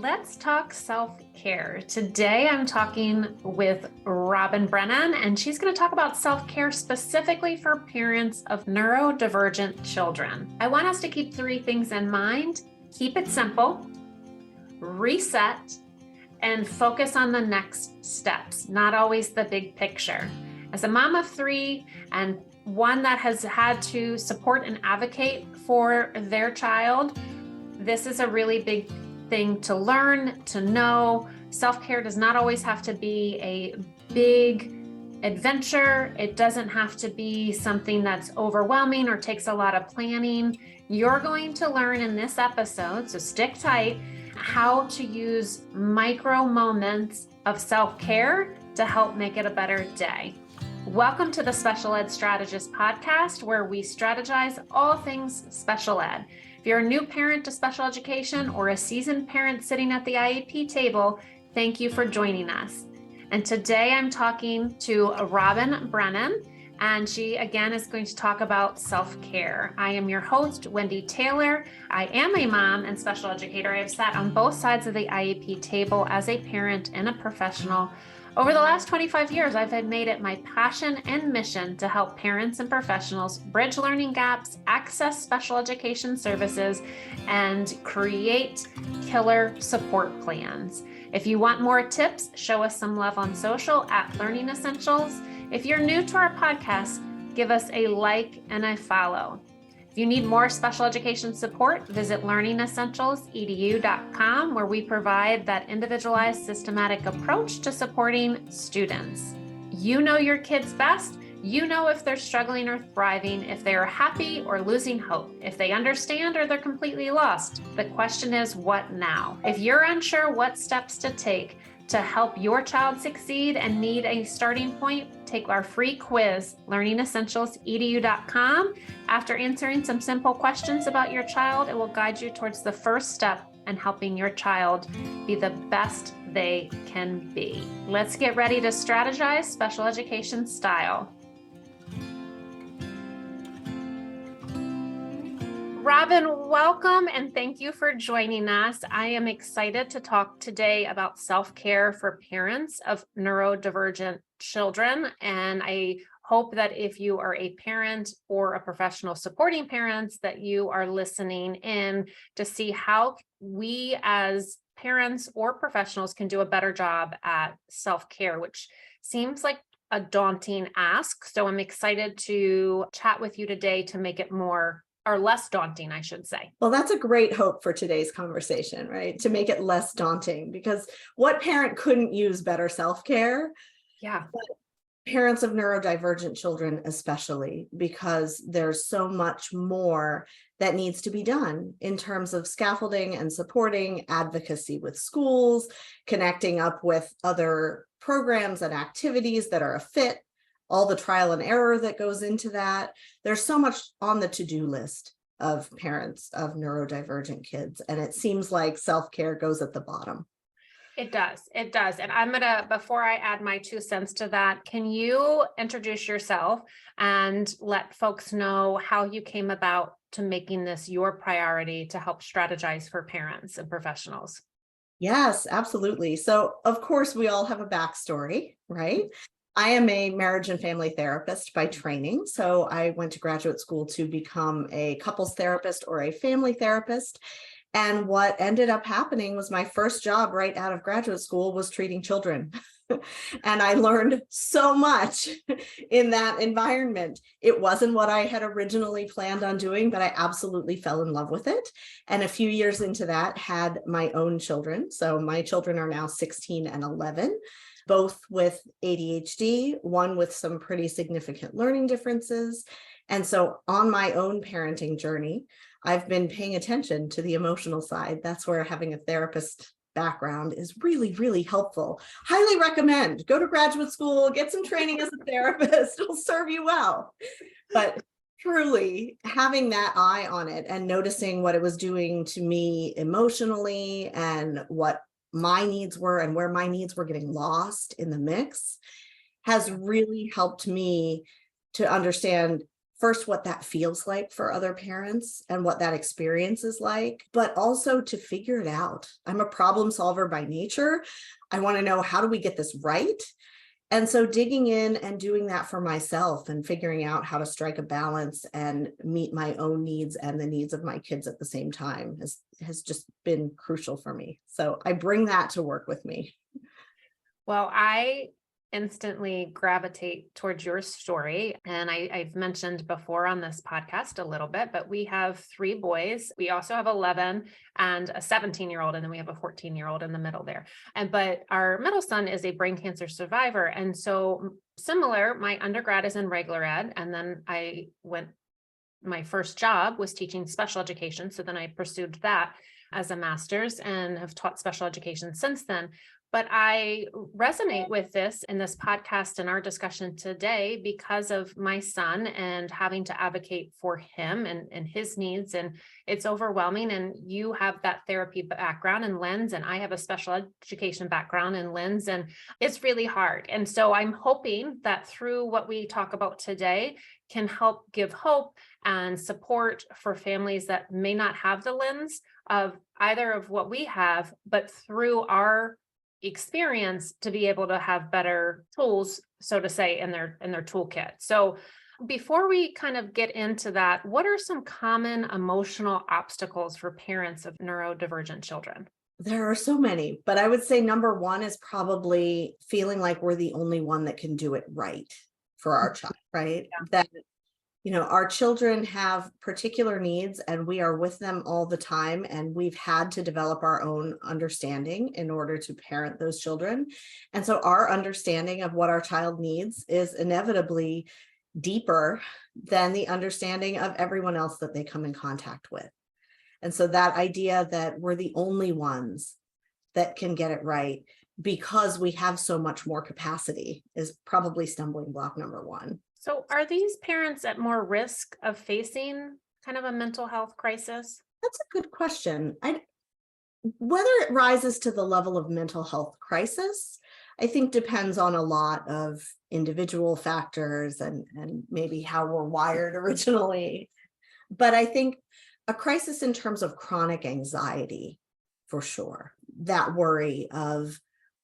Let's talk self-care. Today I'm talking with Robin Brannan, and she's going to talk about self-care specifically for parents of neurodivergent children. I want us to keep three things in mind. Keep it simple, reset, and focus on the next steps, not always the big picture. As a mom of three and one that has had to support and advocate for their child, this is a really big thing to learn, to know. Self-care does not always have to be a big adventure. It doesn't have to be something that's overwhelming or takes a lot of planning. You're going to learn in this episode, so stick tight, how to use micro moments of self-care to help make it a better day. Welcome to the Special Ed Strategist podcast, where we strategize all things special ed. If you're a new parent to special education or a seasoned parent sitting at the IEP table, thank you for joining us. And today I'm talking to Robin Brannan, and she again is going to talk about self-care. I am your host, Wendy Taylor. I am a mom and special educator. I have sat on both sides of the IEP table as a parent and a professional. Over the last 25 years, I've made it my passion and mission to help parents and professionals bridge learning gaps, access special education services, and create killer support plans. If you want more tips, show us some love on social at Learning Essentials. If you're new to our podcast, give us a like and a follow. If you need more special education support, visit learningessentialsedu.com, where we provide that individualized, systematic approach to supporting students. You know your kids best. You know if they're struggling or thriving, if they are happy or losing hope, if they understand or they're completely lost. The question is, what now? If you're unsure what steps to take to help your child succeed and need a starting point, take our free quiz, learningessentialsedu.com. After answering some simple questions about your child, it will guide you towards the first step in helping your child be the best they can be. Let's get ready to strategize special education style. Robin, welcome and thank you for joining us. I am excited to talk today about self-care for parents of neurodivergent children. And I hope that if you are a parent or a professional supporting parents, that you are listening in to see how we as parents or professionals can do a better job at self-care, which seems like a daunting ask. So I'm excited to chat with you today to make it more or less daunting, I should say. Well, that's a great hope for today's conversation, right? To make it less daunting, because what parent couldn't use better self-care? Yeah. But parents of neurodivergent children, especially, because there's so much more that needs to be done in terms of scaffolding and supporting advocacy with schools, connecting up with other programs and activities that are a fit, all the trial and error that goes into that. There's so much on the to-do list of parents of neurodivergent kids, and it seems like self-care goes at the bottom. It does. It does. And I'm going to, before I add my 2 cents to that, can you introduce yourself and let folks know how you came about to making this your priority to help strategize for parents and professionals? Yes, absolutely. So of course, we all have a backstory, right? I am a marriage and family therapist by training. So I went to graduate school to become a couples therapist or a family therapist. And what ended up happening was my first job right out of graduate school was treating children. And I learned so much in that environment. It wasn't what I had originally planned on doing, but I absolutely fell in love with it. And a few years into that, had my own children. So my children are now 16 and 11. Both with ADHD, one with some pretty significant learning differences. And so on my own parenting journey, I've been paying attention to the emotional side. That's where having a therapist background is really, really helpful. Highly recommend. Go to graduate school, get some training as a therapist. It'll serve you well. But truly having that eye on it and noticing what it was doing to me emotionally and what my needs were and where my needs were getting lost in the mix has really helped me to understand first what that feels like for other parents and what that experience is like, but also to figure it out. I'm a problem solver by nature. I want to know, how do we get this right? And so digging in and doing that for myself and figuring out how to strike a balance and meet my own needs and the needs of my kids at the same time has just been crucial for me. So I bring that to work with me. Well, I instantly gravitate towards your story. And I've mentioned before on this podcast a little bit, but we have 3 boys. We also have 11 and a 17-year-old, and then we have a 14-year-old in the middle there. But our middle son is a brain cancer survivor. And so similar, my undergrad is in regular ed. And then my first job was teaching special education. So then I pursued that as a master's and have taught special education since then. But I resonate with this in this podcast and our discussion today because of my son and having to advocate for him and his needs. And it's overwhelming. And you have that therapy background in Lynn's, and I have a special education background in Lynn's, and it's really hard. And so I'm hoping that through what we talk about today can help give hope and support for families that may not have the lens of either of what we have, but through our experience to be able to have better tools, so to say, in their toolkit. So before we kind of get into that, what are some common emotional obstacles for parents of neurodivergent children? There are so many, but I would say number one is probably feeling like we're the only one that can do it right for our child, right? Yeah. That our children have particular needs and we are with them all the time. And we've had to develop our own understanding in order to parent those children. And so our understanding of what our child needs is inevitably deeper than the understanding of everyone else that they come in contact with. And so that idea that we're the only ones that can get it right because we have so much more capacity is probably stumbling block number one. So are these parents at more risk of facing kind of a mental health crisis? That's a good question. Whether it rises to the level of mental health crisis, I think depends on a lot of individual factors and maybe how we're wired originally. But I think a crisis in terms of chronic anxiety, for sure. That worry of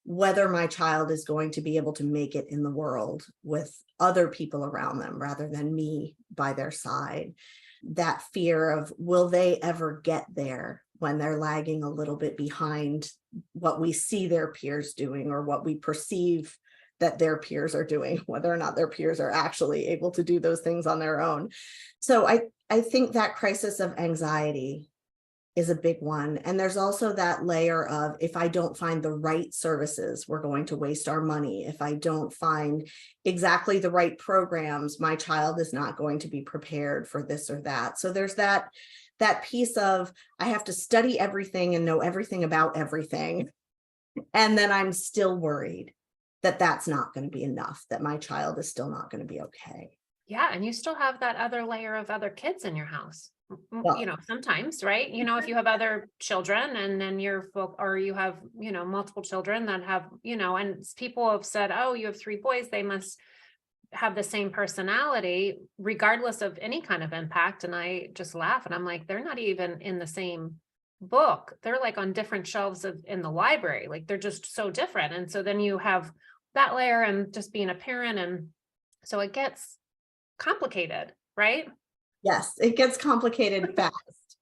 whether my child is going to be able to make it in the world with other people around them rather than me by their side. That fear of, will they ever get there when they're lagging a little bit behind what we see their peers doing or what we perceive that their peers are doing, whether or not their peers are actually able to do those things on their own. So I think that crisis of anxiety is a big one. And there's also that layer of, if I don't find the right services, we're going to waste our money. If I don't find exactly the right programs, my child is not going to be prepared for this or that. So there's that piece of, I have to study everything and know everything about everything. And then I'm still worried that that's not going to be enough, that my child is still not going to be okay. Yeah. And you still have that other layer of other kids in your house. Well, Sometimes, right? If you have other children and then you have, multiple children that have, and people have said, oh, you have 3 boys, they must have the same personality, regardless of any kind of impact. And I just laugh and I'm like, they're not even in the same book. They're like on different shelves in the library. Like they're just so different. And so then you have that layer and just being a parent. And so it gets complicated, right? yes, it gets complicated fast.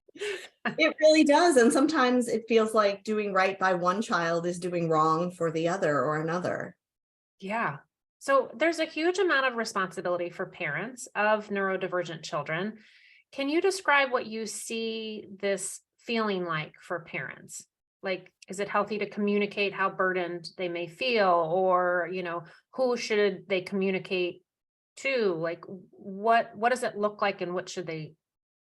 It really does. And sometimes it feels like doing right by one child is doing wrong for the other or another. Yeah. So there's a huge amount of responsibility for parents of neurodivergent children. Can you describe what you see this feeling like for parents? Like, is it healthy to communicate how burdened they may feel, or, who should they communicate to? Like, what does it look like and what should they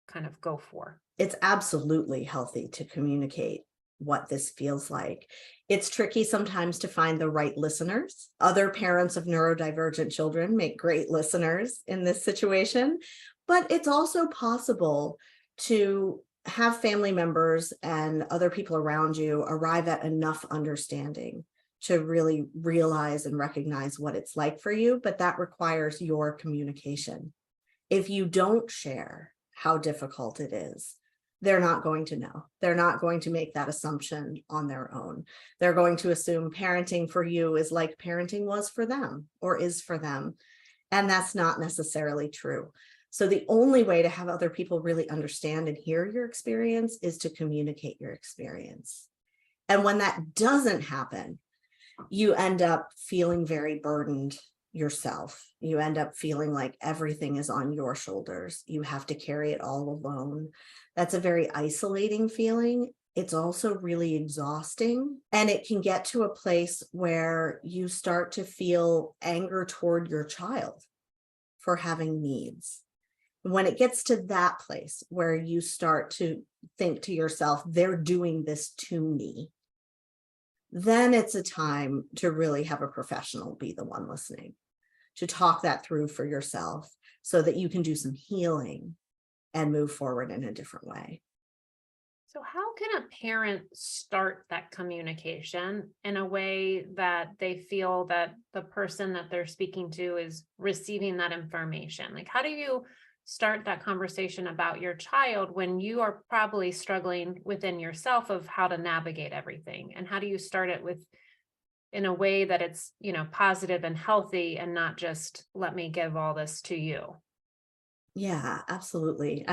kind of go for? It's absolutely healthy to communicate what this feels like. It's tricky sometimes to find the right listeners. Other parents of neurodivergent children make great listeners in this situation, but it's also possible to have family members and other people around you arrive at enough understanding to really realize and recognize what it's like for you, but that requires your communication. If you don't share how difficult it is, they're not going to know. They're not going to make that assumption on their own. They're going to assume parenting for you is like parenting was for them or is for them. And that's not necessarily true. So the only way to have other people really understand and hear your experience is to communicate your experience. And when that doesn't happen, you end up feeling very burdened yourself. You end up feeling like everything is on your shoulders. You have to carry it all alone. That's a very isolating feeling. It's also really exhausting. And it can get to a place where you start to feel anger toward your child for having needs. When it gets to that place where you start to think to yourself, they're doing this to me, then it's a time to really have a professional be the one listening, to talk that through for yourself so that you can do some healing and move forward in a different way. So how can a parent start that communication in a way that they feel that the person that they're speaking to is receiving that information? Like, how do you start that conversation about your child when you are probably struggling within yourself of how to navigate everything? And how do you start it with in a way that it's, positive and healthy and not just let me give all this to you? Yeah, absolutely.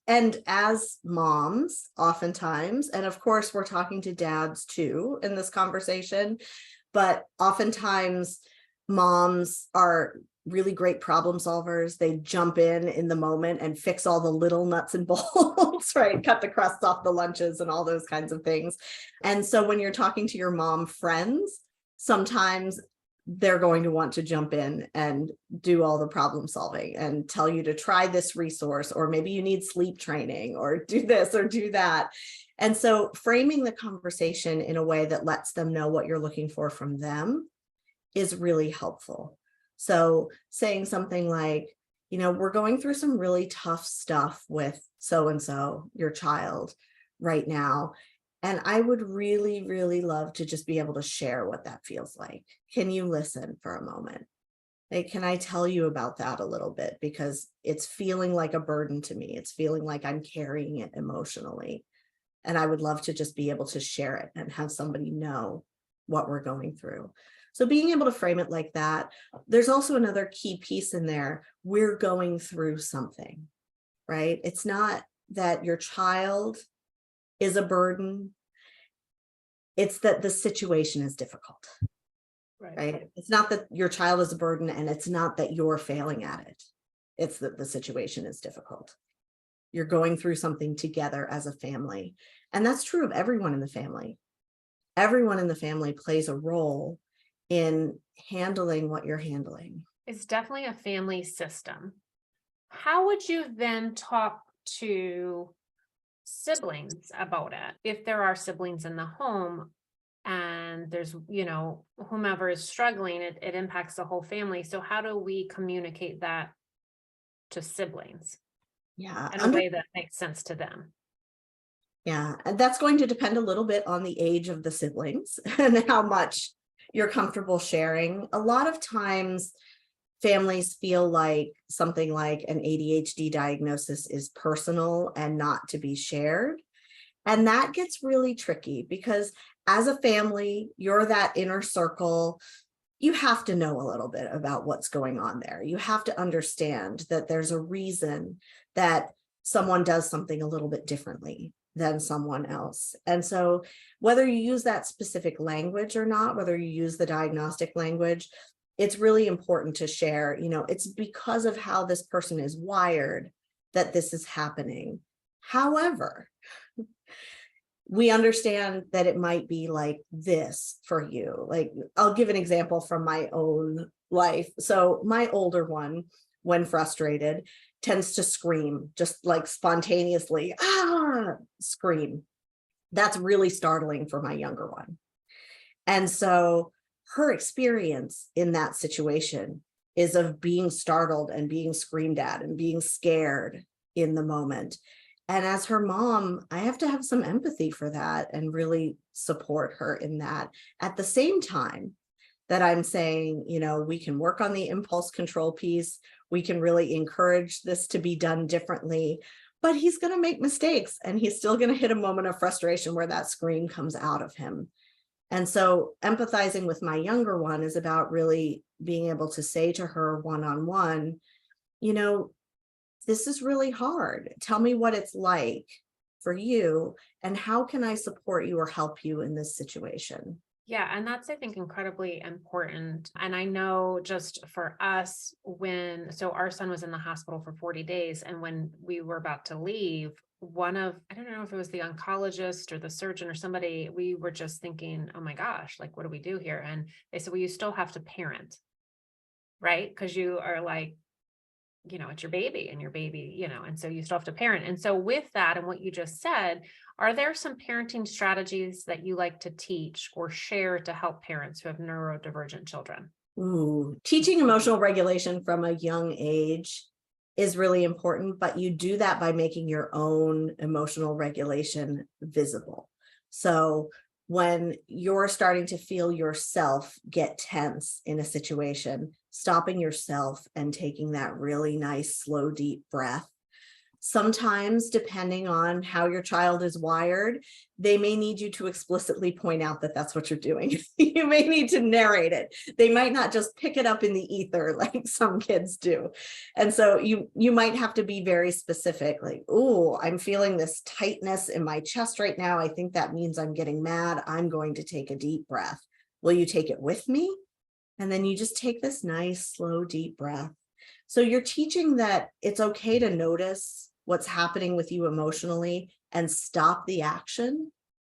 And as moms, oftentimes, and of course, we're talking to dads too in this conversation, but oftentimes moms are really great problem solvers. They jump in the moment and fix all the little nuts and bolts, right? Cut the crust off the lunches and all those kinds of things. And so when you're talking to your mom friends, sometimes they're going to want to jump in and do all the problem solving and tell you to try this resource, or maybe you need sleep training, or do this or do that. And so framing the conversation in a way that lets them know what you're looking for from them is really helpful. So saying something like, we're going through some really tough stuff with so-and-so, your child, right now. And I would really, really love to just be able to share what that feels like. Can you listen for a moment? Like, can I tell you about that a little bit? Because it's feeling like a burden to me. It's feeling like I'm carrying it emotionally. And I would love to just be able to share it and have somebody know what we're going through. So being able to frame it like that. There's also another key piece in there. We're going through something, right? It's not that your child is a burden. It's that the situation is difficult, right? It's not that your child is a burden, and it's not that you're failing at it. It's that the situation is difficult. You're going through something together as a family. And that's true of everyone in the family. Everyone in the family plays a role in handling what you're handling. It's definitely a family system. How would you then talk to siblings about it? If there are siblings in the home and there's, whomever is struggling, it impacts the whole family. So how do we communicate that to siblings in a way that makes sense to them? Yeah, and that's going to depend a little bit on the age of the siblings and how much you're comfortable sharing. A lot of times families feel like something like an ADHD diagnosis is personal and not to be shared. And that gets really tricky because as a family, you're that inner circle. You have to know a little bit about what's going on there. You have to understand that there's a reason that someone does something a little bit differently than someone else. And so whether you use that specific language or not, whether you use the diagnostic language, it's really important to share, it's because of how this person is wired that this is happening. However, we understand that it might be like this for you. Like, I'll give an example from my own life. So my older one, when frustrated, tends to scream, just like spontaneously, scream. That's really startling for my younger one. And so her experience in that situation is of being startled and being screamed at and being scared in the moment. And as her mom, I have to have some empathy for that and really support her in that. At the same time, that I'm saying, we can work on the impulse control piece. We can really encourage this to be done differently, but he's going to make mistakes and he's still going to hit a moment of frustration where that scream comes out of him. And so empathizing with my younger one is about really being able to say to her one-on-one, this is really hard. Tell me what it's like for you and how can I support you or help you in this situation? Yeah, and that's, I think, incredibly important. And I know just for us, so our son was in the hospital for 40 days, and when we were about to leave, I don't know if it was the oncologist or the surgeon or somebody, we were just thinking, oh my gosh, like, what do we do here? And they said, well, you still have to parent, right? Because you are like, it's your baby and your baby, and so you still have to parent. And so with that and what you just said, are there some parenting strategies that you like to teach or share to help parents who have neurodivergent children? Ooh, teaching emotional regulation from a young age is really important, but you do that by making your own emotional regulation visible. So when you're starting to feel yourself get tense in a situation, stopping yourself and taking that really nice, slow, deep breath. Sometimes, depending on how your child is wired, they may need you to explicitly point out that that's what you're doing. You may need to narrate it. They might not just pick it up in the ether like some kids do. And so you might have to be very specific, like, oh, I'm feeling this tightness in my chest right now. I think that means I'm getting mad. I'm going to take a deep breath. Will you take it with me? And then you just take this nice, slow, deep breath. So you're teaching that it's okay to notice what's happening with you emotionally and stop the action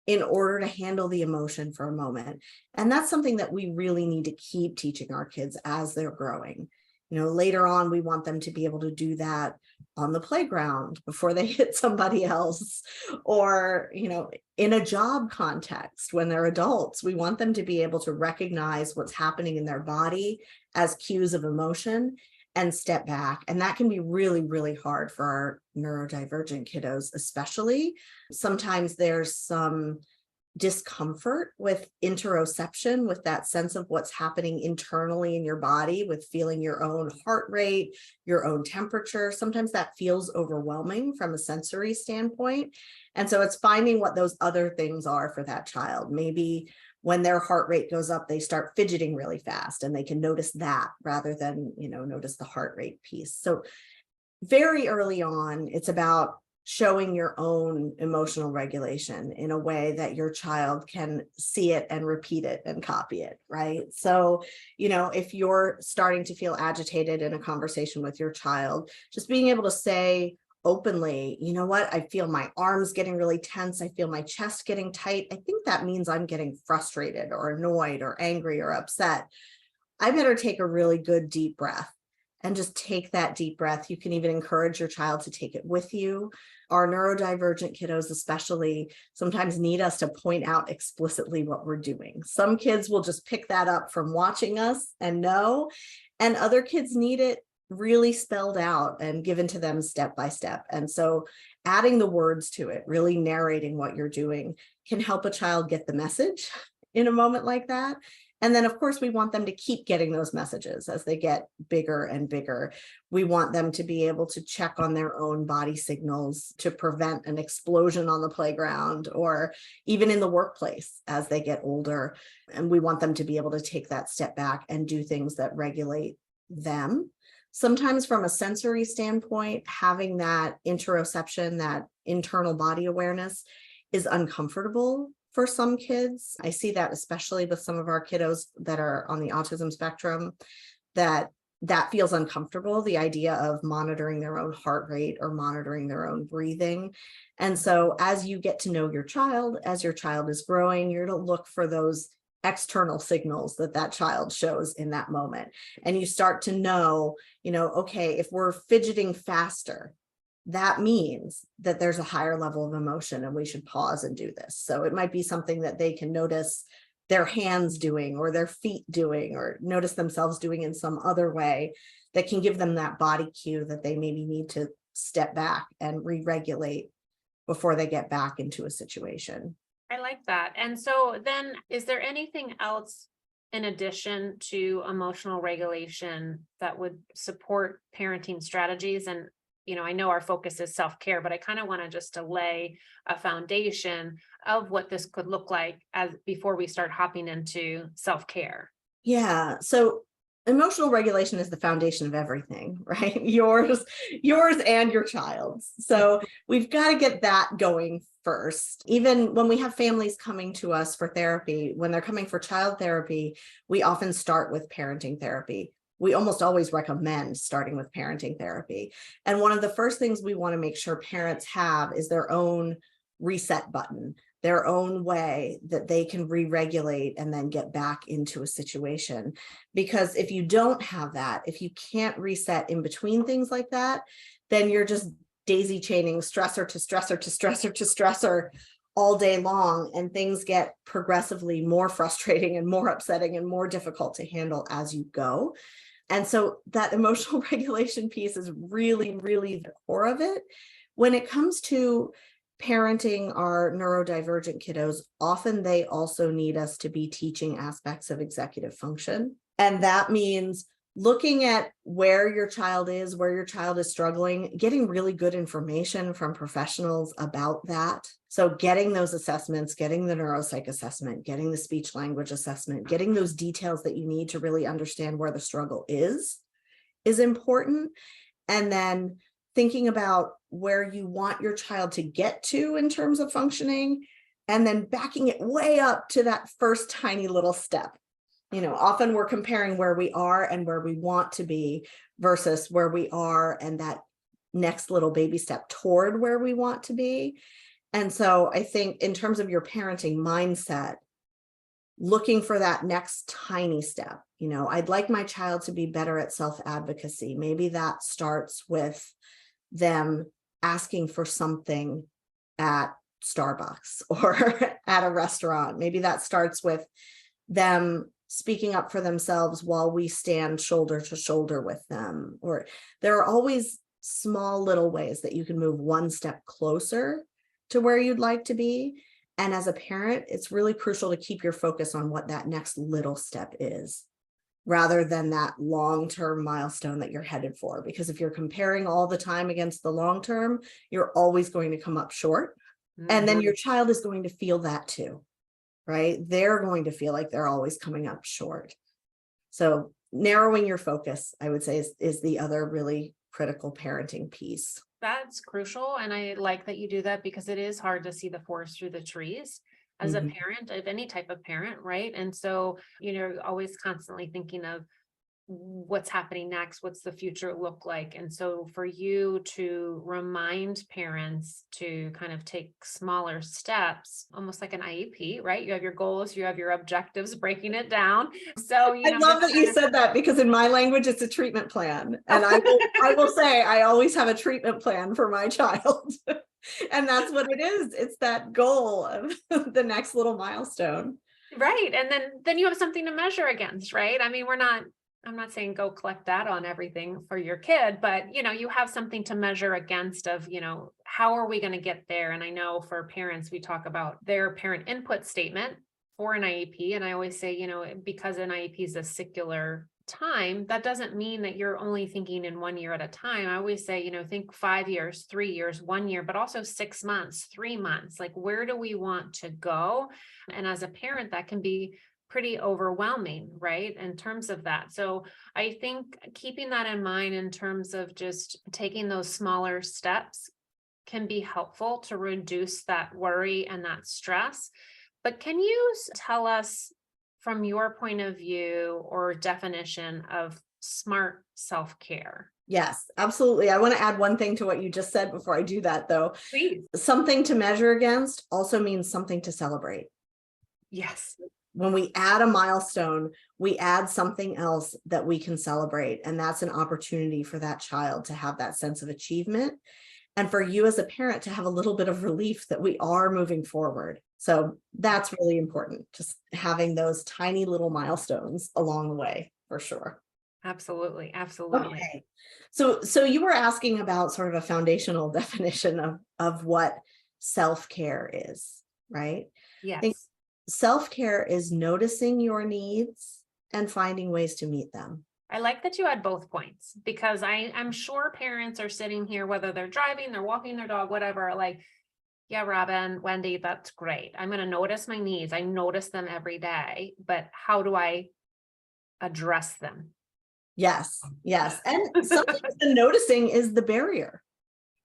in order to handle the emotion for a moment. And that's something that we really need to keep teaching our kids as they're growing. Later on, we want them to be able to do that on the playground before they hit somebody else, or, in a job context when they're adults. We want them to be able to recognize what's happening in their body as cues of emotion and step back. And that can be really, really hard for our neurodivergent kiddos, especially. Sometimes there's some discomfort with interoception, with that sense of what's happening internally in your body, with feeling your own heart rate, your own temperature. Sometimes that feels overwhelming from a sensory standpoint. And so it's finding what those other things are for that child. Maybe when their heart rate goes up, they start fidgeting really fast and they can notice that rather than, notice the heart rate piece. So very early on, it's about showing your own emotional regulation in a way that your child can see it and repeat it and copy it, right? So, if you're starting to feel agitated in a conversation with your child, just being able to say openly, you know what, I feel my arms getting really tense. I feel my chest getting tight. I think that means I'm getting frustrated or annoyed or angry or upset. I better take a really good deep breath and just take that deep breath. You can even encourage your child to take it with you. Our neurodivergent kiddos especially sometimes need us to point out explicitly what we're doing. Some kids will just pick that up from watching us and know, and other kids need it really spelled out and given to them step by step. And so adding the words to it, really narrating what you're doing, can help a child get the message in a moment like that. And then, of course, we want them to keep getting those messages as they get bigger and bigger. We want them to be able to check on their own body signals to prevent an explosion on the playground or even in the workplace as they get older. And we want them to be able to take that step back and do things that regulate them. Sometimes from a sensory standpoint, having that interoception, that internal body awareness is uncomfortable for some kids. I see that especially with some of our kiddos that are on the autism spectrum, that feels uncomfortable, the idea of monitoring their own heart rate or monitoring their own breathing. And so as you get to know your child, as your child is growing, you're to look for those external signals that child shows in that moment. And you start to know, okay, if we're fidgeting faster, that means that there's a higher level of emotion and we should pause and do this. So it might be something that they can notice their hands doing or their feet doing or notice themselves doing in some other way that can give them that body cue that they maybe need to step back and re-regulate before they get back into a situation. I like that. And so then is there anything else in addition to emotional regulation that would support parenting strategies? And, I know our focus is self-care, but I kind of want to just to lay a foundation of what this could look like as before we start hopping into self-care. Yeah. So emotional regulation is the foundation of everything, right? Yours and your child's. So we've got to get that going first. Even when we have families coming to us for therapy, when they're coming for child therapy, we often start with parenting therapy. We almost always recommend starting with parenting therapy. And one of the first things we want to make sure parents have is their own reset button, their own way that they can re-regulate and then get back into a situation. Because if you don't have that, if you can't reset in between things like that, then you're just daisy chaining stressor to stressor to stressor to stressor all day long, and things get progressively more frustrating and more upsetting and more difficult to handle as you go. And so that emotional regulation piece is really, really the core of it. When it comes to parenting our neurodivergent kiddos, often they also need us to be teaching aspects of executive function. And that means looking at where your child is struggling, getting really good information from professionals about that. So getting those assessments, getting the neuropsych assessment, getting the speech language assessment, getting those details that you need to really understand where the struggle is important. And then thinking about where you want your child to get to in terms of functioning, and then backing it way up to that first tiny little step. Often we're comparing where we are and where we want to be versus where we are and that next little baby step toward where we want to be. And so I think in terms of your parenting mindset, looking for that next tiny step, I'd like my child to be better at self-advocacy. Maybe that starts with them asking for something at Starbucks or at a restaurant. Maybe that starts with them speaking up for themselves while we stand shoulder to shoulder with them. Or there are always small little ways that you can move one step closer to where you'd like to be. And as a parent, it's really crucial to keep your focus on what that next little step is, rather than that long-term milestone that you're headed for. Because if you're comparing all the time against the long-term, you're always going to come up short. And then your child is going to feel that too, right? They're going to feel like they're always coming up short. So narrowing your focus, I would say, is the other really critical parenting piece. That's crucial. And I like that you do that, because it is hard to see the forest through the trees as a parent of any type of parent, right? And so, always constantly thinking of what's happening next, what's the future look like. And so for you to remind parents to kind of take smaller steps, almost like an IEP, right? You have your goals, you have your objectives, breaking it down. So I love that you said that, because in my language, it's a treatment plan. And I will say, I always have a treatment plan for my child. And that's what it is. It's that goal of the next little milestone. Right. And then you have something to measure against, right? I mean, I'm not saying go collect data on everything for your kid, but you have something to measure against of, how are we going to get there? And I know for parents, we talk about their parent input statement for an IEP. And I always say, because an IEP is a secular time, that doesn't mean that you're only thinking in 1 year at a time. I always say, think 5 years, 3 years, 1 year, but also 6 months, 3 months. Like, where do we want to go? And as a parent, that can be pretty overwhelming, right? In terms of that. So I think keeping that in mind in terms of just taking those smaller steps can be helpful to reduce that worry and that stress. But can you tell us, from your point of view or definition of smart self-care? Yes, absolutely. I want to add one thing to what you just said before I do that, though. Please. Something to measure against also means something to celebrate. Yes. When we add a milestone, we add something else that we can celebrate. And that's an opportunity for that child to have that sense of achievement. And for you as a parent to have a little bit of relief that we are moving forward. So that's really important, just having those tiny little milestones along the way, for sure. Absolutely. Absolutely. Okay. So you were asking about sort of a foundational definition of what self-care is, right? Yes. I think self-care is noticing your needs and finding ways to meet them. I like that you had both points, because I'm sure parents are sitting here, whether they're driving, they're walking their dog, whatever, like, yeah, Robin, Wendy, that's great. I'm going to notice my needs. I notice them every day, but how do I address them? Yes. And sometimes the noticing is the barrier,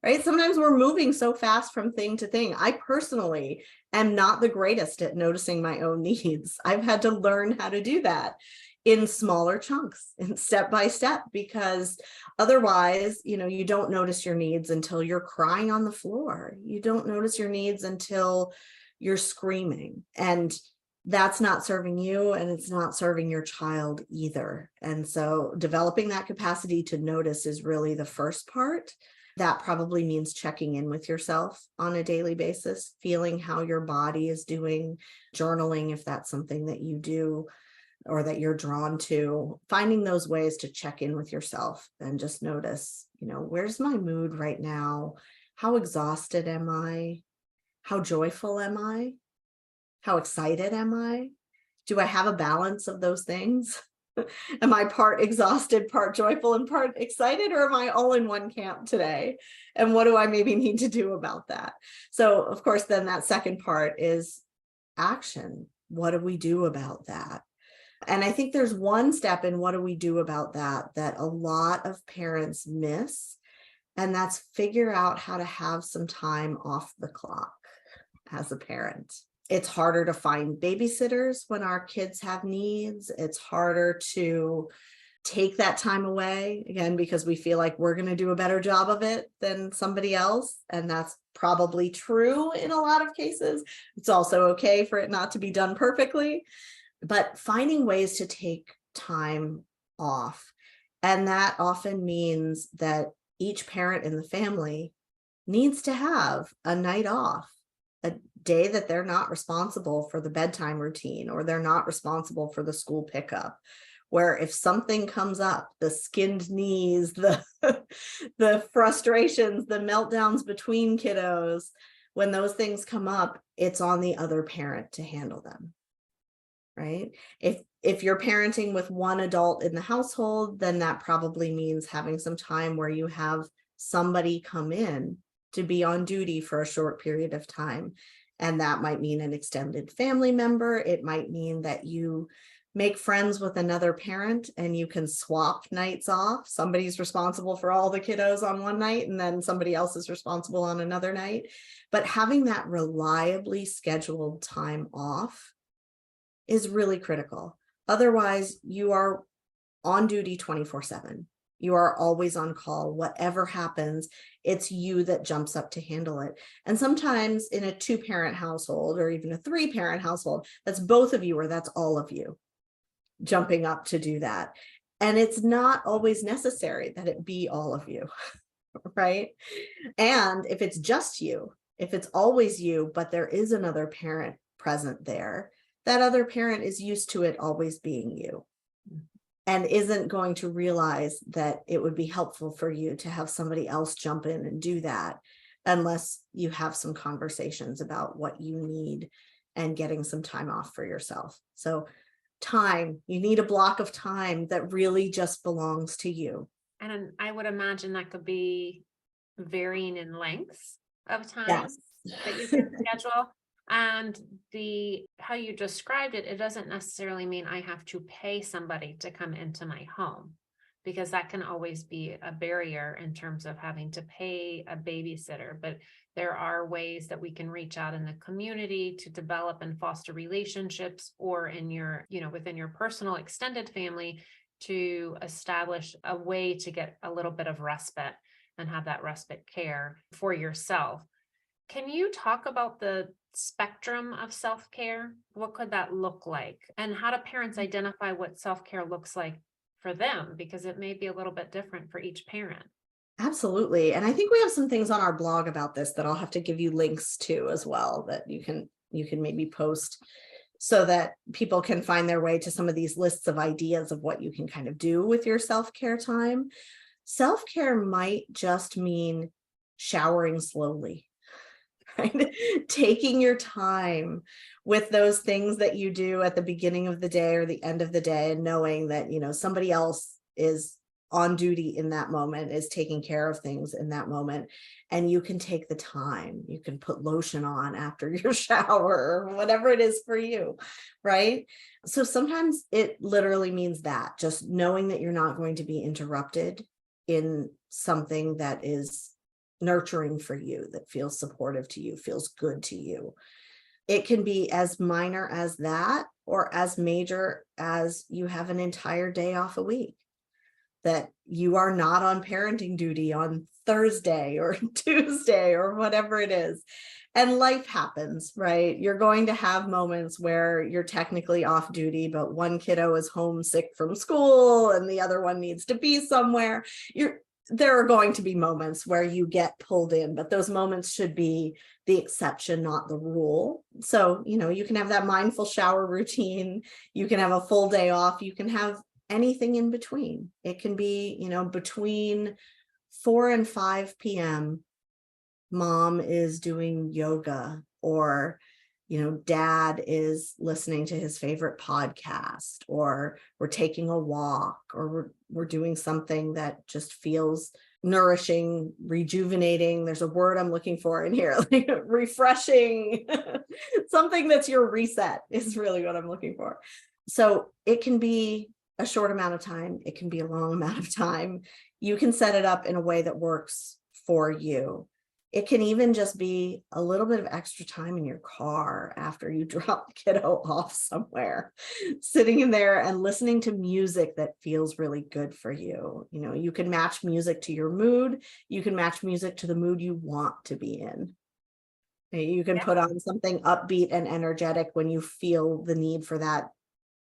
right? Sometimes we're moving so fast from thing to thing. I personally am not the greatest at noticing my own needs. I've had to learn how to do that in smaller chunks and step by step, because otherwise, you don't notice your needs until you're crying on the floor. You don't notice your needs until you're screaming, and that's not serving you, and it's not serving your child either. And so developing that capacity to notice is really the first part. That probably means checking in with yourself on a daily basis, feeling how your body is doing, journaling if that's something that you do or that you're drawn to, finding those ways to check in with yourself and just notice, where's my mood right now? How exhausted am I? How joyful am I? How excited am I? Do I have a balance of those things? Am I part exhausted, part joyful, and part excited, or am I all in one camp today? And what do I maybe need to do about that? So, of course, then that second part is action. What do we do about that? And I think there's one step in what do we do about that a lot of parents miss, and that's figure out how to have some time off the clock as a parent. It's harder to find babysitters when our kids have needs. It's harder to take that time away, again, because we feel like we're going to do a better job of it than somebody else. And that's probably true in a lot of cases. It's also okay for it not to be done perfectly, but finding ways to take time off. And that often means that each parent in the family needs to have a night off, a day that they're not responsible for the bedtime routine, or they're not responsible for the school pickup, where if something comes up, the skinned knees, the frustrations, the meltdowns between kiddos, when those things come up, it's on the other parent to handle them, right? If you're parenting with one adult in the household, then that probably means having some time where you have somebody come in to be on duty for a short period of time. And that might mean an extended family member. It might mean that you make friends with another parent and you can swap nights off. Somebody's responsible for all the kiddos on one night, and then somebody else is responsible on another night. But having that reliably scheduled time off is really critical. Otherwise, you are on duty 24/7. You are always on call. Whatever happens, it's you that jumps up to handle it. And sometimes in a 2-parent household or even a 3-parent household, that's both of you or that's all of you jumping up to do that. And it's not always necessary that it be all of you, right? And if it's just you, if it's always you, but there is another parent present there, that other parent is used to it always being you, and isn't going to realize that it would be helpful for you to have somebody else jump in and do that unless you have some conversations about what you need and getting some time off for yourself. So time, you need a block of time that really just belongs to you. And I would imagine that could be varying in lengths of time Yes. that you can schedule. And how you described it, it doesn't necessarily mean I have to pay somebody to come into my home, because that can always be a barrier in terms of having to pay a babysitter. But there are ways that we can reach out in the community to develop and foster relationships, or in your, within your personal extended family, to establish a way to get a little bit of respite and have that respite care for yourself. Can you talk about the spectrum of self-care? What could that look like? And how do parents identify what self-care looks like for them? Because it may be a little bit different for each parent. Absolutely. And I think we have some things on our blog about this that I'll have to give you links to as well, that you can maybe post so that people can find their way to some of these lists of ideas of what you can kind of do with your self-care time. Self-care might just mean showering slowly. right? Taking your time with those things that you do at the beginning of the day or the end of the day, and knowing that, somebody else is on duty in that moment, is taking care of things in that moment. And you can take the time, you can put lotion on after your shower or whatever it is for you, right? So sometimes it literally means that, just knowing that you're not going to be interrupted in something that is nurturing for you, that feels supportive to you, feels good to you. It can be as minor as that, or as major as you have an entire day off a week, that you are not on parenting duty on Thursday or Tuesday or whatever it is. And life happens, right? You're going to have moments where you're technically off duty, but one kiddo is homesick from school and the other one needs to be somewhere. There are going to be moments where you get pulled in, but those moments should be the exception, not the rule. So, you can have that mindful shower routine, you can have a full day off, you can have anything in between. It can be, between 4 and 5 p.m. mom is doing yoga, or dad is listening to his favorite podcast, or we're taking a walk, or we're doing something that just feels nourishing, rejuvenating. There's a word I'm looking for in here, like refreshing. Something that's your reset is really what I'm looking for. So it can be a short amount of time, it can be a long amount of time. You can set it up in a way that works for you. It can even just be a little bit of extra time in your car after you drop kiddo off somewhere, sitting in there and listening to music that feels really good for you. You can match music to your mood. You can match music to the mood you want to be in. You can put on something upbeat and energetic when you feel the need for that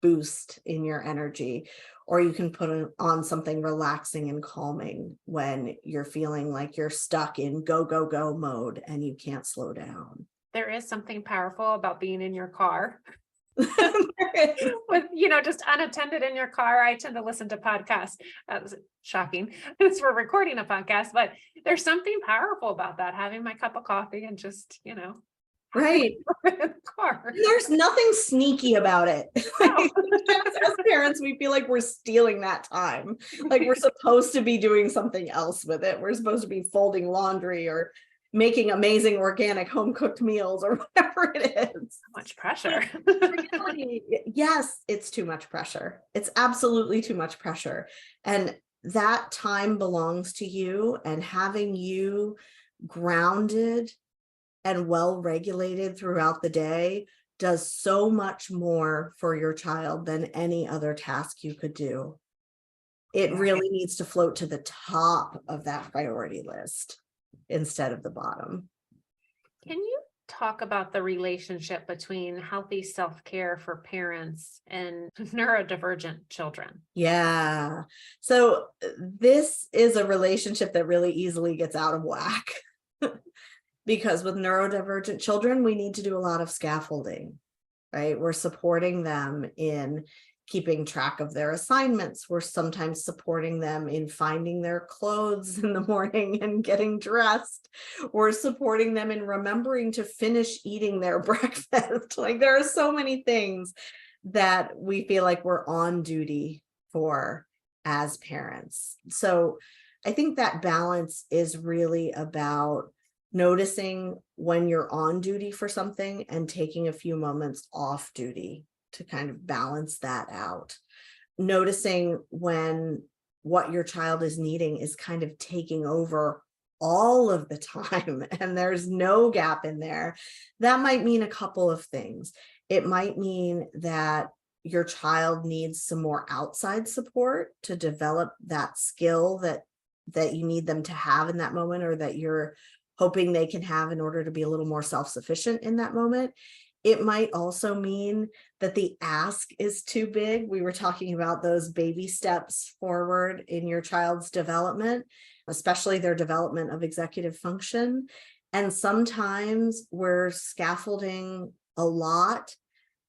boost in your energy, or you can put on something relaxing and calming when you're feeling like you're stuck in go, go, go mode and you can't slow down. There is something powerful about being in your car. With, just unattended in your car. I tend to listen to podcasts. Shocking. It's we're recording a podcast, but there's something powerful about that, having my cup of coffee and just, right. in the car. There's nothing sneaky about it. As parents, we feel like we're stealing that time. Like we're supposed to be doing something else with it. We're supposed to be folding laundry or making amazing organic home cooked meals or whatever it is. So much pressure. Yes, it's too much pressure. It's absolutely too much pressure. And that time belongs to you, and having you grounded and well regulated throughout the day does so much more for your child than any other task you could do. It really needs to float to the top of that priority list instead of the bottom. Can you talk about the relationship between healthy self-care for parents and neurodivergent children? Yeah. So this is a relationship that really easily gets out of whack. Because with neurodivergent children, we need to do a lot of scaffolding, right? We're supporting them in keeping track of their assignments. We're sometimes supporting them in finding their clothes in the morning and getting dressed. We're supporting them in remembering to finish eating their breakfast. Like there are so many things that we feel like we're on duty for as parents. So I think that balance is really about noticing when you're on duty for something and taking a few moments off duty to kind of balance that out. Noticing when what your child is needing is kind of taking over all of the time and there's no gap in there. That might mean a couple of things. It might mean that your child needs some more outside support to develop that skill that you need them to have in that moment, or that you're hoping they can have in order to be a little more self-sufficient in that moment. It might also mean that the ask is too big. We were talking about those baby steps forward in your child's development, especially their development of executive function. And sometimes we're scaffolding a lot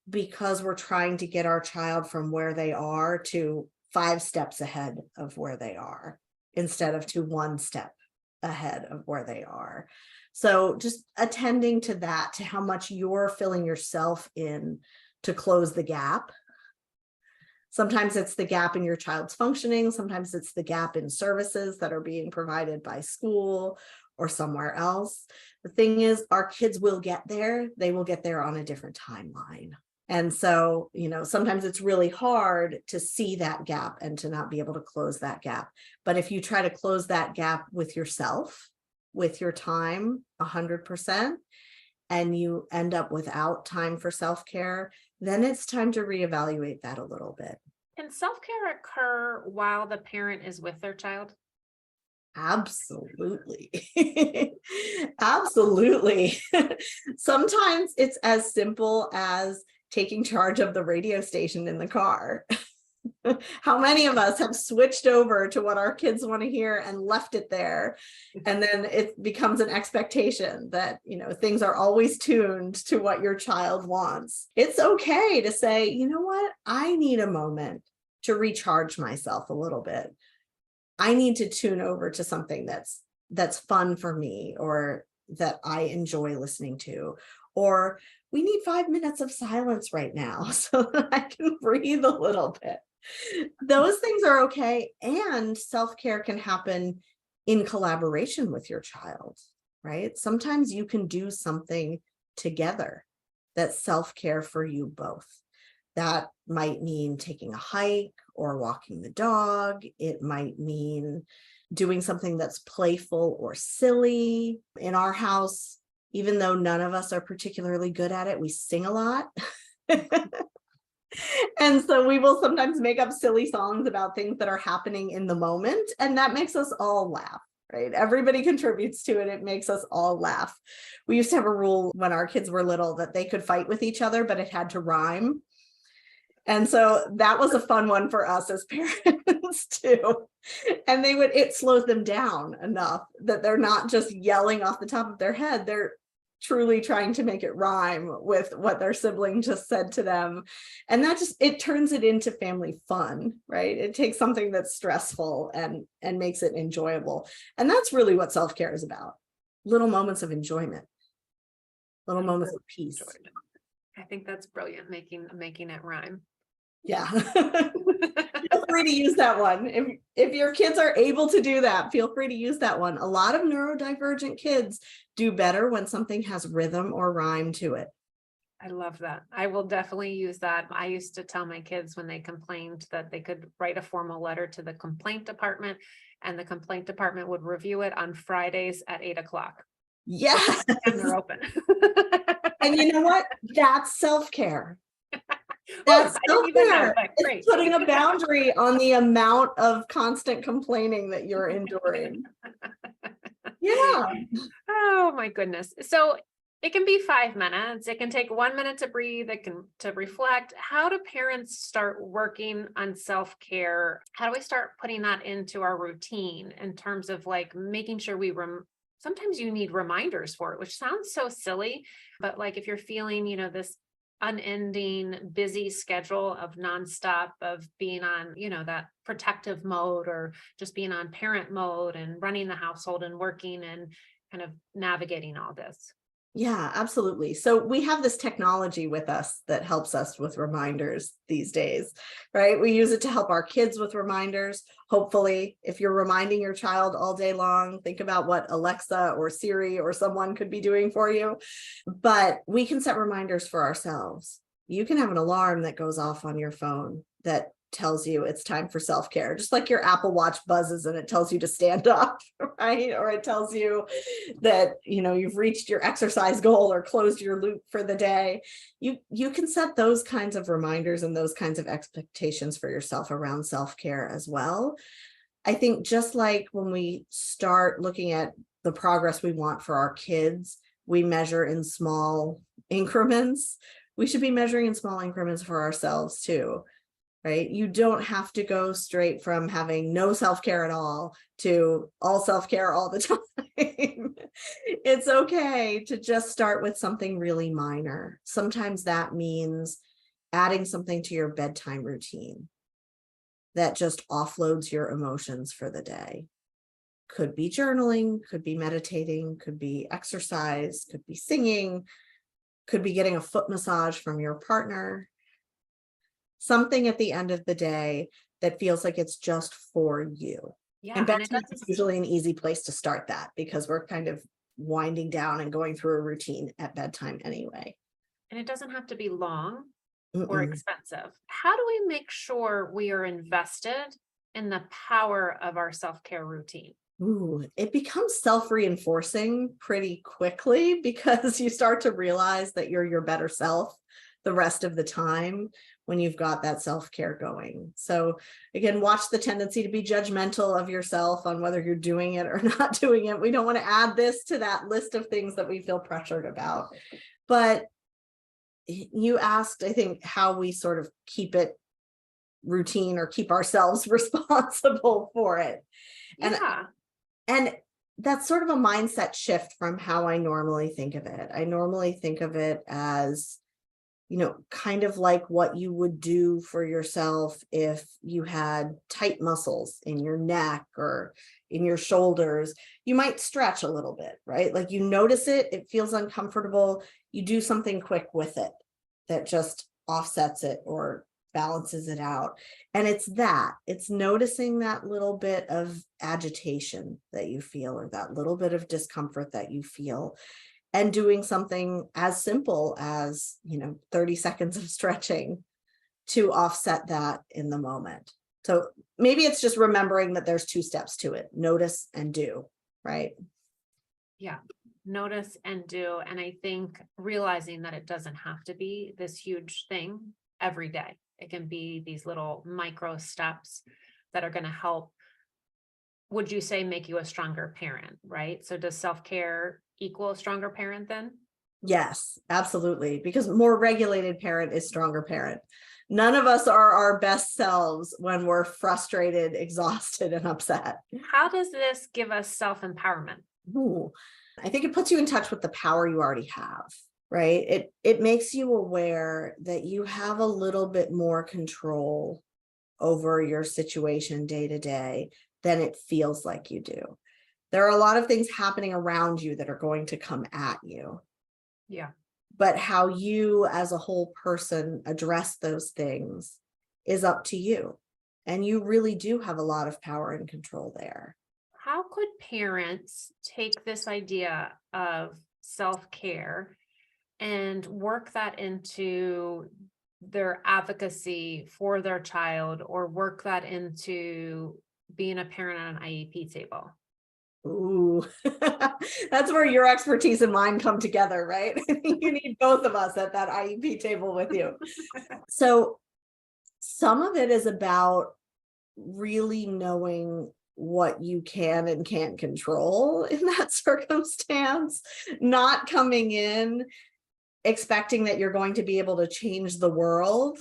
because we're trying to get our child from where they are to 5 steps ahead of where they are, instead of to 1 step ahead of where they are. So just attending to that, to how much you're filling yourself in to close the gap. Sometimes it's the gap in your child's functioning. Sometimes it's the gap in services that are being provided by school or somewhere else. The thing is, our kids will get there. They will get there on a different timeline. And so, sometimes it's really hard to see that gap and to not be able to close that gap. But if you try to close that gap with yourself, with your time, 100%, and you end up without time for self-care, then it's time to reevaluate that a little bit. Can self-care occur while the parent is with their child? Absolutely. Absolutely. Sometimes it's as simple as taking charge of the radio station in the car. How many of us have switched over to what our kids want to hear and left it there? And then it becomes an expectation that, things are always tuned to what your child wants. It's okay to say, you know what? I need a moment to recharge myself a little bit. I need to tune over to something that's fun for me, or that I enjoy listening to, or we need 5 minutes of silence right now so that I can breathe a little bit. Those things are okay. And self-care can happen in collaboration with your child, right? Sometimes you can do something together that's self-care for you both. That might mean taking a hike or walking the dog. It might mean doing something that's playful or silly. In our house, even though none of us are particularly good at it, we sing a lot. And so we will sometimes make up silly songs about things that are happening in the moment. And that makes us all laugh, right? Everybody contributes to it. It makes us all laugh. We used to have a rule when our kids were little that they could fight with each other, but it had to rhyme. And so that was a fun one for us as parents too. And it slows them down enough that they're not just yelling off the top of their head. They're truly trying to make it rhyme with what their sibling just said to them. And it turns it into family fun, right? It takes something that's stressful and makes it enjoyable. And that's really what self-care is about. Little moments of enjoyment, little moments of peace. I think that's brilliant, making it rhyme. Yeah. Feel free to use that one. If your kids are able to do that, feel free to use that one. A lot of neurodivergent kids do better when something has rhythm or rhyme to it. I love that. I will definitely use that. I used to tell my kids when they complained that they could write a formal letter to the complaint department, and the complaint department would review it on Fridays at 8:00. Yes. And they're open. And you know what? That's self-care. That's self-care. It's putting a boundary on the amount of constant complaining that you're enduring. Yeah. Oh my goodness. So it can be 5 minutes. It can take 1 minute to breathe. To reflect. How do parents start working on self-care? How do we start putting that into our routine in terms of like making sure sometimes you need reminders for it, which sounds so silly, but like if you're feeling, this unending busy schedule of nonstop of being on, that protective mode, or just being on parent mode and running the household and working and kind of navigating all this. Yeah, absolutely. So we have this technology with us that helps us with reminders these days, right? We use it to help our kids with reminders. Hopefully, if you're reminding your child all day long, think about what Alexa or Siri or someone could be doing for you. But we can set reminders for ourselves. You can have an alarm that goes off on your phone that tells you it's time for self-care, just like your Apple Watch buzzes and it tells you to stand up, right? Or it tells you that, you've reached your exercise goal or closed your loop for the day. You can set those kinds of reminders and those kinds of expectations for yourself around self-care as well. I think just like when we start looking at the progress we want for our kids, we measure in small increments. We should be measuring in small increments for ourselves too. Right? You don't have to go straight from having no self-care at all to all self-care all the time. It's okay to just start with something really minor. Sometimes that means adding something to your bedtime routine that just offloads your emotions for the day. Could be journaling, could be meditating, could be exercise, could be singing, could be getting a foot massage from your partner. Something at the end of the day that feels like it's just for you. Yeah. And And it bedtime is doesn't, usually an easy place to start that because we're kind of winding down and going through a routine at bedtime anyway. and it doesn't have to be long or Mm-mm. expensive. How do we make sure we are invested in the power of our self-care routine? Ooh, it becomes self-reinforcing pretty quickly because you start to realize that you're your better self the rest of the time when you've got that self-care going. So again, watch the tendency to be judgmental of yourself on whether you're doing it or not doing it. We don't want to add this to that list of things that we feel pressured about. But you asked, I think, how we sort of keep it routine or keep ourselves responsible for it. And Yeah. And that's sort of a mindset shift from how I normally think of it. I normally think of it as, kind of like what you would do for yourself if you had tight muscles in your neck or in your shoulders. You might stretch a little bit, right? Like you notice it, it feels uncomfortable. You do something quick with it that just offsets it or balances it out. And it's noticing that little bit of agitation that you feel or that little bit of discomfort that you feel and doing something as simple as, 30 seconds of stretching to offset that in the moment. So maybe it's just remembering that there's 2 steps to it: notice and do, right? Yeah. Notice and do. And I think realizing that it doesn't have to be this huge thing every day. It can be these little micro steps that are going to help. Would you say make you a stronger parent, right? So does self-care equal a stronger parent then? Yes, absolutely. Because more regulated parent is stronger parent. None of us are our best selves when we're frustrated, exhausted, and upset. How does this give us self-empowerment? Ooh, I think it puts you in touch with the power you already have, right? It makes you aware that you have a little bit more control over your situation day to day than it feels like you do. There are a lot of things happening around you that are going to come at you, Yeah. but how you as a whole person address those things is up to you. And you really do have a lot of power and control there. How could parents take this idea of self-care and work that into their advocacy for their child or work that into being a parent on an IEP table? Ooh, that's where your expertise and mine come together, right? You need both of us at that IEP table with you. So some of it is about really knowing what you can and can't control in that circumstance, not coming in expecting that you're going to be able to change the world,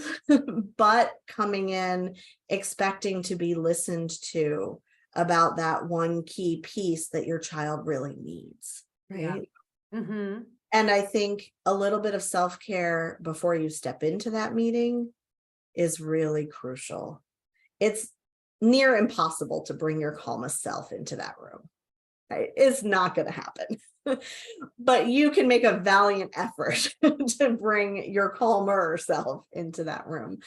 but coming in expecting to be listened to about that one key piece that your child really needs, Yeah. right? Mm-hmm. And I think a little bit of self-care before you step into that meeting is really crucial. It's near impossible to bring your calmest self into that room, right? It's not going to happen. But you can make a valiant effort to bring your calmer self into that room.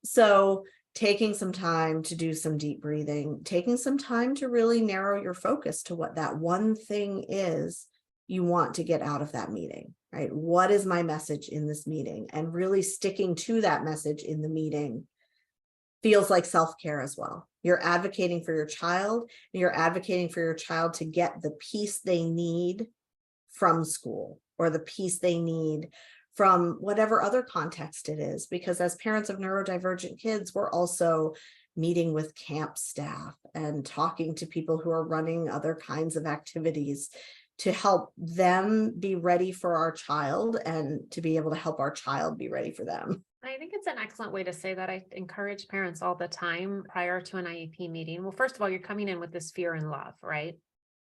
So taking some time to do some deep breathing, taking some time to really narrow your focus to what that one thing is you want to get out of that meeting, right? What is my message in this meeting? And really sticking to that message in the meeting feels like self-care as well. You're advocating for your child, and you're advocating for your child to get the peace they need from school or the peace they need from whatever other context it is. Because as parents of neurodivergent kids, we're also meeting with camp staff and talking to people who are running other kinds of activities to help them be ready for our child and to be able to help our child be ready for them. I think it's an excellent way to say that. I encourage parents all the time prior to an IEP meeting. Well, first of all, you're coming in with this fear and love, right?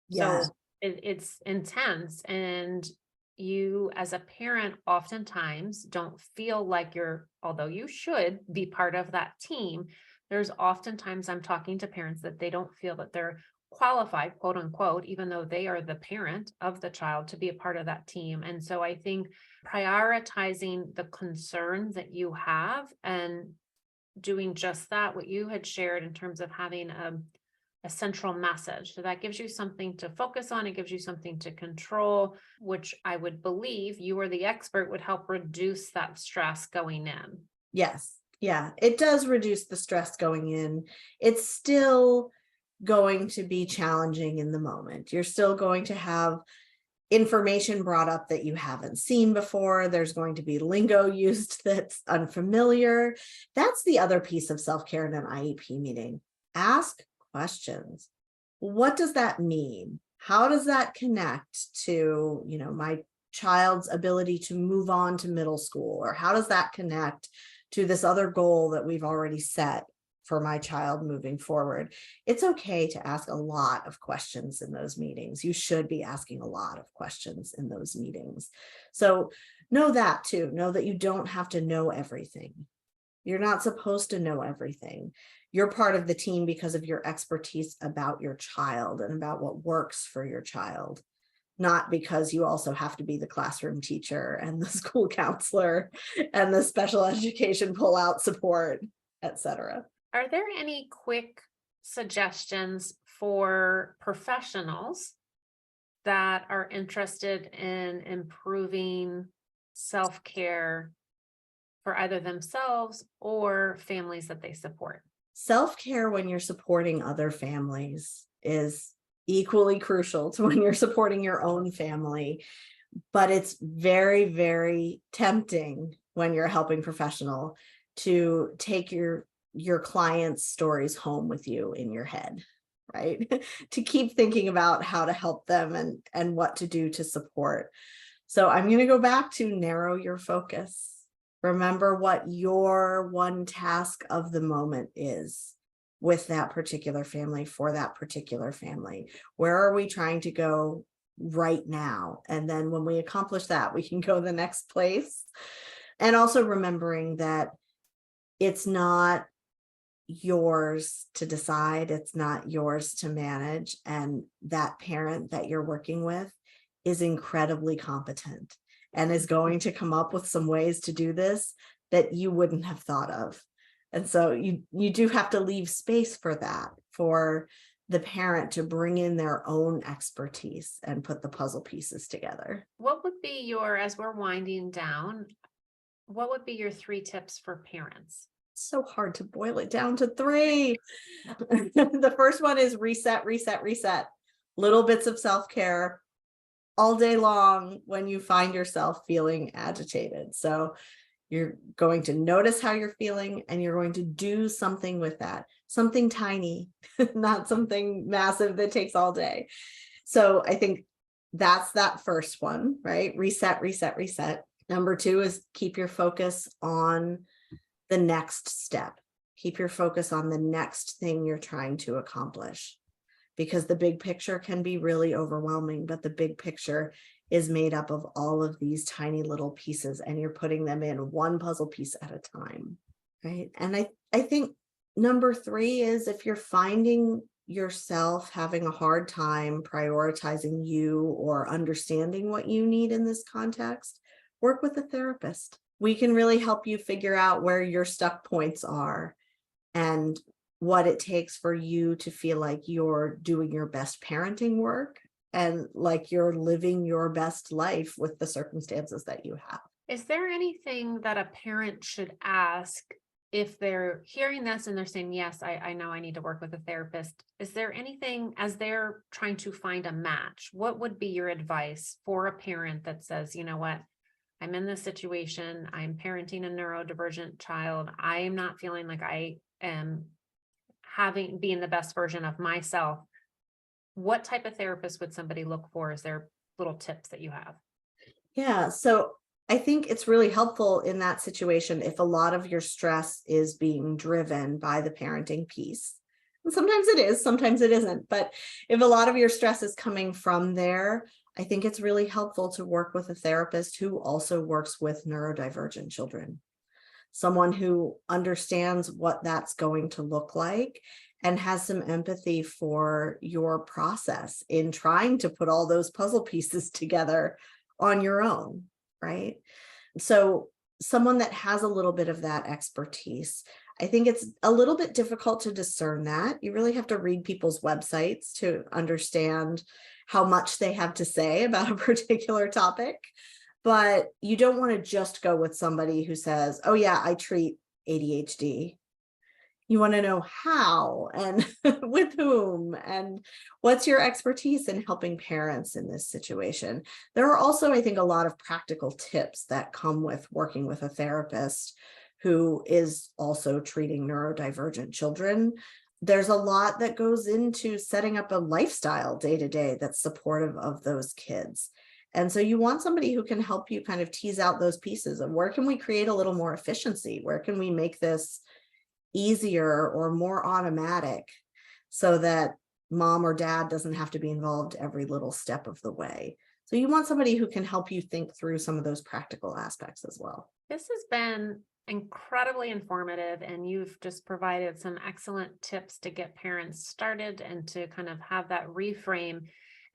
Yeah. So it's intense. And you, as a parent, oftentimes don't feel like although you should be part of that team, there's oftentimes I'm talking to parents that they don't feel that they're qualified, quote unquote, even though they are the parent of the child, to be a part of that team. And so I think prioritizing the concerns that you have and doing just that, what you had shared in terms of having a central message. So that gives you something to focus on. It gives you something to control, which I would believe you are the expert would help reduce that stress going in. Yes. Yeah, it does reduce the stress going in. It's still going to be challenging in the moment. You're still going to have information brought up that you haven't seen before. There's going to be lingo used that's unfamiliar. That's the other piece of self-care in an IEP meeting. Ask questions. What does that mean? How does that connect to, my child's ability to move on to middle school? Or how does that connect to this other goal that we've already set for my child moving forward? It's okay to ask a lot of questions in those meetings. You should be asking a lot of questions in those meetings. So know that too. Know that you don't have to know everything. You're not supposed to know everything. You're part of the team because of your expertise about your child and about what works for your child, not because you also have to be the classroom teacher and the school counselor and the special education pull-out support, etc. Are there any quick suggestions for professionals that are interested in improving self-care for either themselves or families that they support? Self-care when you're supporting other families is equally crucial to when you're supporting your own family, but it's very, very tempting when you're a helping professional to take your clients' stories home with you in your head, right? To keep thinking about how to help them and what to do to support. So I'm going to go back to narrow your focus. Remember what your one task of the moment is with that particular family, for that particular family. Where are we trying to go right now? And then when we accomplish that, we can go the next place. And also remembering that it's not yours to decide, it's not yours to manage, and that parent that you're working with is incredibly competent and is going to come up with some ways to do this that you wouldn't have thought of. And so you do have to leave space for that, for the parent to bring in their own expertise and put the puzzle pieces together. What would be as we're winding down, what would be your 3 tips for parents? So hard to boil it down to 3. The first one is reset, reset, reset. Little bits of self-care all day long when you find yourself feeling agitated. So you're going to notice how you're feeling and you're going to do something with that, something tiny, not something massive that takes all day. So I think that's that first one, right? Reset, reset, reset. Number 2 is keep your focus on the next step. Keep your focus on the next thing you're trying to accomplish, because the big picture can be really overwhelming, but the big picture is made up of all of these tiny little pieces, and you're putting them in one puzzle piece at a time, right? And I think number 3 is, if you're finding yourself having a hard time prioritizing you or understanding what you need in this context, work with a therapist. We can really help you figure out where your stuck points are and what it takes for you to feel like you're doing your best parenting work and like you're living your best life with the circumstances that you have. Is there anything that a parent should ask if they're hearing this and they're saying, yes, I know I need to work with a therapist? Is there anything, as they're trying to find a match, what would be your advice for a parent that says, you know what, I'm in this situation, I'm parenting a neurodivergent child, I am not feeling like I am being the best version of myself? What type of therapist would somebody look for? Is there little tips that you have? Yeah, so I think it's really helpful in that situation if a lot of your stress is being driven by the parenting piece. And sometimes it is, sometimes it isn't. But if a lot of your stress is coming from there, I think it's really helpful to work with a therapist who also works with neurodivergent children. someone who understands what that's going to look like and has some empathy for your process in trying to put all those puzzle pieces together on your own, right? So someone that has a little bit of that expertise. I think it's a little bit difficult to discern that. You really have to read people's websites to understand how much they have to say about a particular topic. But you don't want to just go with somebody who says, oh yeah, I treat ADHD. You want to know how and with whom and what's your expertise in helping parents in this situation. There are also, I think, a lot of practical tips that come with working with a therapist who is also treating neurodivergent children. There's a lot that goes into setting up a lifestyle day to day that's supportive of those kids. And so you want somebody who can help you kind of tease out those pieces of where can we create a little more efficiency? Where can we make this easier or more automatic so that mom or dad doesn't have to be involved every little step of the way? So you want somebody who can help you think through some of those practical aspects as well. This has been incredibly informative, and you've just provided some excellent tips to get parents started and to kind of have that reframe.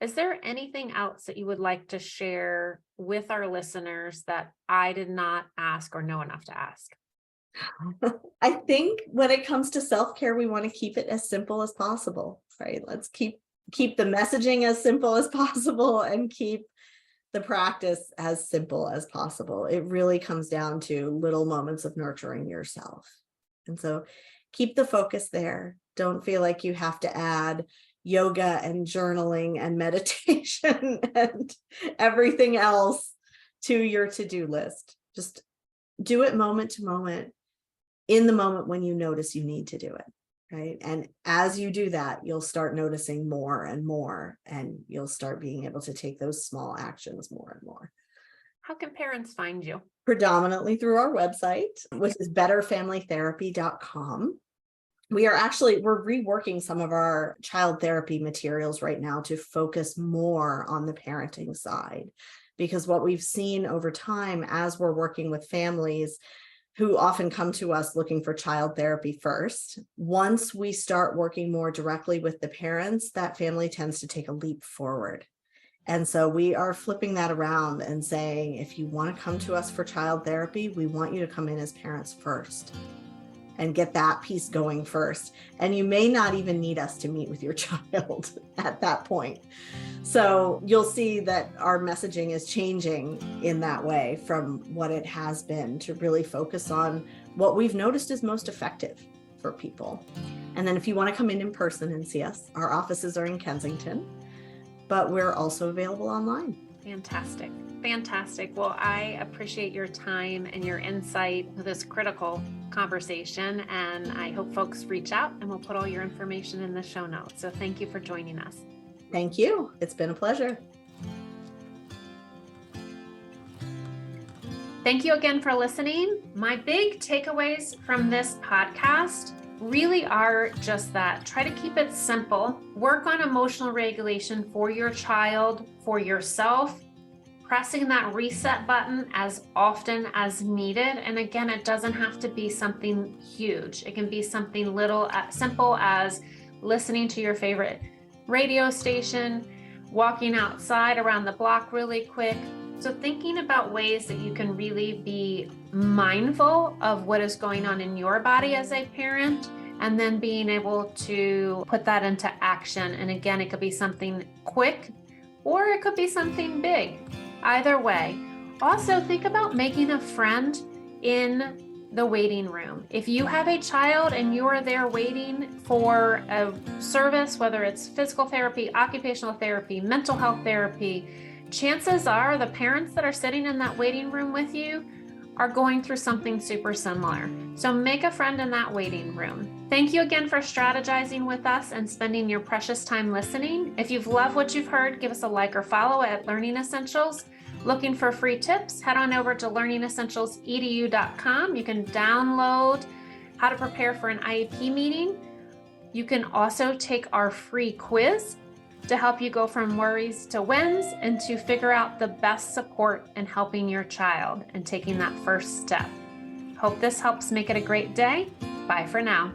Is there anything else that you would like to share with our listeners that I did not ask or know enough to ask? I think when it comes to self-care, we want to keep it as simple as possible, right? Let's keep the messaging as simple as possible and keep the practice as simple as possible. It really comes down to little moments of nurturing yourself. And so keep the focus there. Don't feel like you have to add yoga and journaling and meditation and everything else to your to-do list. Just do it moment to moment, in the moment when you notice you need to do it, right? And as you do that, you'll start noticing more and more, and you'll start being able to take those small actions more and more. How can parents find you? Predominantly through our website, which is betterfamilytherapy.com. We're reworking some of our child therapy materials right now to focus more on the parenting side, because what we've seen over time as we're working with families who often come to us looking for child therapy first, once we start working more directly with the parents, that family tends to take a leap forward. And so we are flipping that around and saying, if you want to come to us for child therapy, we want you to come in as parents first and get that piece going first. And you may not even need us to meet with your child at that point. So you'll see that our messaging is changing in that way from what it has been to really focus on what we've noticed is most effective for people. And then if you want to come in person and see us, our offices are in Kensington, but we're also available online. Fantastic. Fantastic. Well, I appreciate your time and your insight to this critical conversation, and I hope folks reach out, and we'll put all your information in the show notes. So thank you for joining us. Thank you. It's been a pleasure. Thank you again for listening. My big takeaways from this podcast really are just that. Try to keep it simple. Work on emotional regulation for your child, for yourself, pressing that reset button as often as needed. And again, it doesn't have to be something huge. It can be something little, simple as listening to your favorite radio station, walking outside around the block really quick. So thinking about ways that you can really be mindful of what is going on in your body as a parent, and then being able to put that into action. And again, it could be something quick or it could be something big. Either way. Also, think about making a friend in the waiting room. If you have a child and you're there waiting for a service, whether it's physical therapy, occupational therapy, mental health therapy, chances are the parents that are sitting in that waiting room with you are going through something super similar. So make a friend in that waiting room. Thank you again for strategizing with us and spending your precious time listening. If you've loved what you've heard, give us a like or follow at Learning Essentials. Looking for free tips? Head on over to learningessentialsedu.com. You can download how to prepare for an IEP meeting. You can also take our free quiz to help you go from worries to wins and to figure out the best support in helping your child and taking that first step. Hope this helps make it a great day. Bye for now.